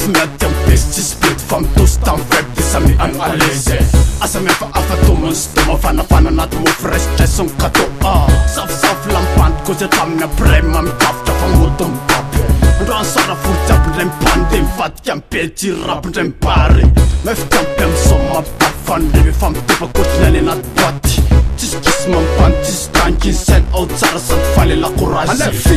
miaty amy pesy tsisy bety fa mitosy tamy faible de samy agny à l'aise asa miafahafatomany sy de mafanafana anaty mofrestressony gâteau safisafy lampandry koza taminy après mamikafitra fa moto mipaby androany sara folo jiaby ndray mipande mivadika amy pety raby ndray mipary mefitampy amy soma mampitapy fanirevy efa mitopa kotriny any anaty boaty tsisy mampany tsisy tankiny sainy ao tsara sady falela courage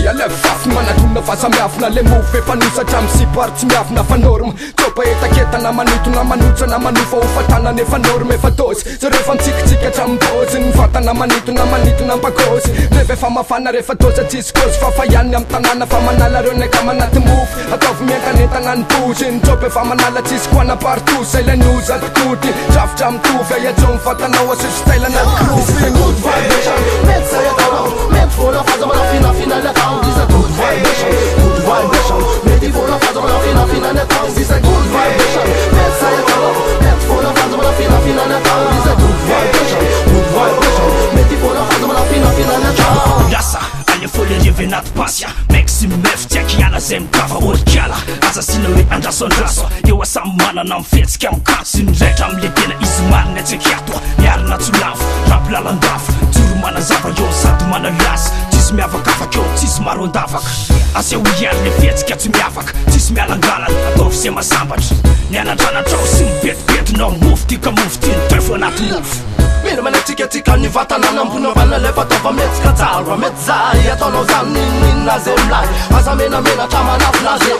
alef fafy manadrona fazamiafina le move efa nosatra amy sipary tsy miafina fa norme topa etaketana manitona manotrana manofa hofatanana efa norme efa dosy zareo efa mitsikitsika hatramin'bôzy ny vatana manitona ampakôzy rehefa efa mafana rehefa dôzy tsisy kôzy fa fahianiny amy tanàna fa manala reo naika manaty mofo ataovy miankanentana ny bozy ny topa efa manala tsisy koana partout zay la nozy adokoty drafitra amitovy aiajomy vatanao asositaila anaty krofy good vibration, let's say it along. Make for the father, fina, let down. This a good vibration, good vibration. Make for the father, fina, let down. This a good vibration, let's say it along. Make for the father, fina, let down. This a good vibration, good vibration. Make for the father, fina, let down. Yasa, alle folie revenat passia. Maxim meftia kiala zem kava orkiala. Assassino e Anderson Rasso. Eu asamana nam fetsika mkatsi ndraiky amle tena izy manina tseky ato. Miarina tsolavo, rap lalandafo. Toro mana zava eo sady mana lasy. Tsisy miavakafaka eo, tsisy maro andavaka. Aseo iany le fetsika tsy miavaka. Tsisy mialangalana, ataovy se masambatra. Nianatranatra sy mibetibetinao mofo tika mofo tiny tefo anaty mofo. Mira manetsikatsika ny vatanana ambony avana lefa ataova metsika tsara mety zay ataonao zany ninina zay milay aza menamenatra manafinazy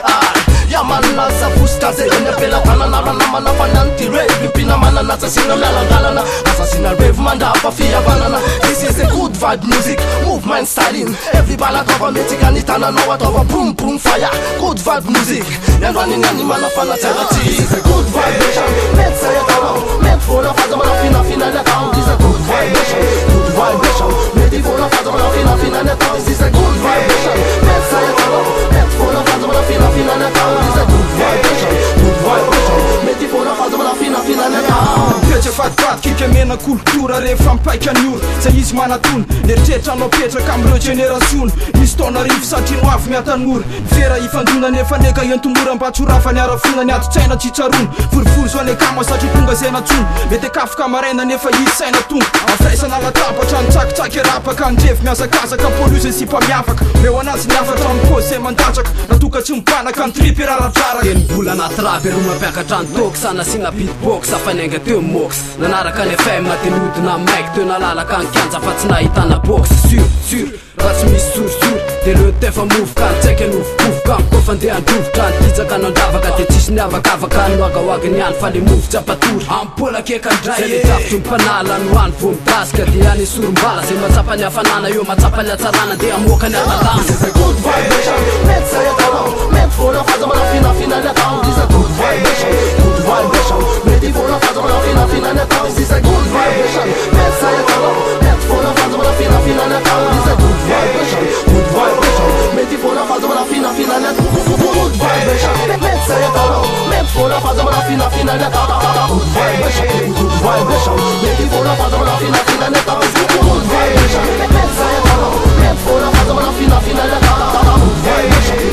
yamanina safositra zay eny ampelantanana ranamana fanany ty revy mpina manana asasina mialangalana asasina revy mandrapa fihavanana this is a good vibe music movement styling everybody ataova metsika ny tananao ataova boom boom fire good vibe music niandroaniny manafana tsara this is a good vibration let's say it along make for the father fina let down. This is a good vibration, good vibration. Ready for the father, fina, let down. This is a good vibration. Let's say it along. Let's for the father, fina, let down. This is a good vibration, good vibration. Ready for the father, fina, let down. Petra fatifaty kika mena kultura rehefa mipaika ny oro zay izy manatony neritreritra anao petraka amreo generasiony misy taona rivo satrino avy miatanora vera ifandona nefa neka entomora mba tsorafa ny arafona ny atontsaina tsitsarony forifory so anekama satria tonga zay natsony mety akafoka maraina nefa izy saina tonga afraisana latabatra ny tsakitsaky rapaka andrevy miazakazaka polise sy mpamiavaka meo anazy niafatra amikozy zay mandatraka natoka tsy mibanaka ny tripy raradraraka enibola anaty raby ro mampiakatra ny toky sanasiana beatbox afanenga teo mox nanaraka ny fm natenodina maiky teo nalalaka ny kanja fa tsy nahitana box sur raha tsy misy sorsor de reo tefa movoka ny tsaika novokovoka kofa andeha androvotra ny titsaka nandravaka de tsisy niavakavaka noagahoaga ny any fa le movotsy apatory ampolaka ekandray zay le drafitry mpanala no any vo midasika de any sorombala zay matsapa ny hafanana eo matsapa ny hatsarana de amoaka ny atalana. This is a good vibration, let's say it along. Make for the father, fina, let down. This is a good vibration, good vibration. Ready for the father, fina, let down. This is a good vibration, let's say it along. Let's for the father, fina, let down. This is a good vibration, good vibration. Ready for the father, fina, let down. Good vibration, let's say it along. Make for the father, fina, let down. Good vibration, good vibration. Ready for the father, fina, let down. Good vibration, let's say it along. Make for the father, fina, let down. Good vibration.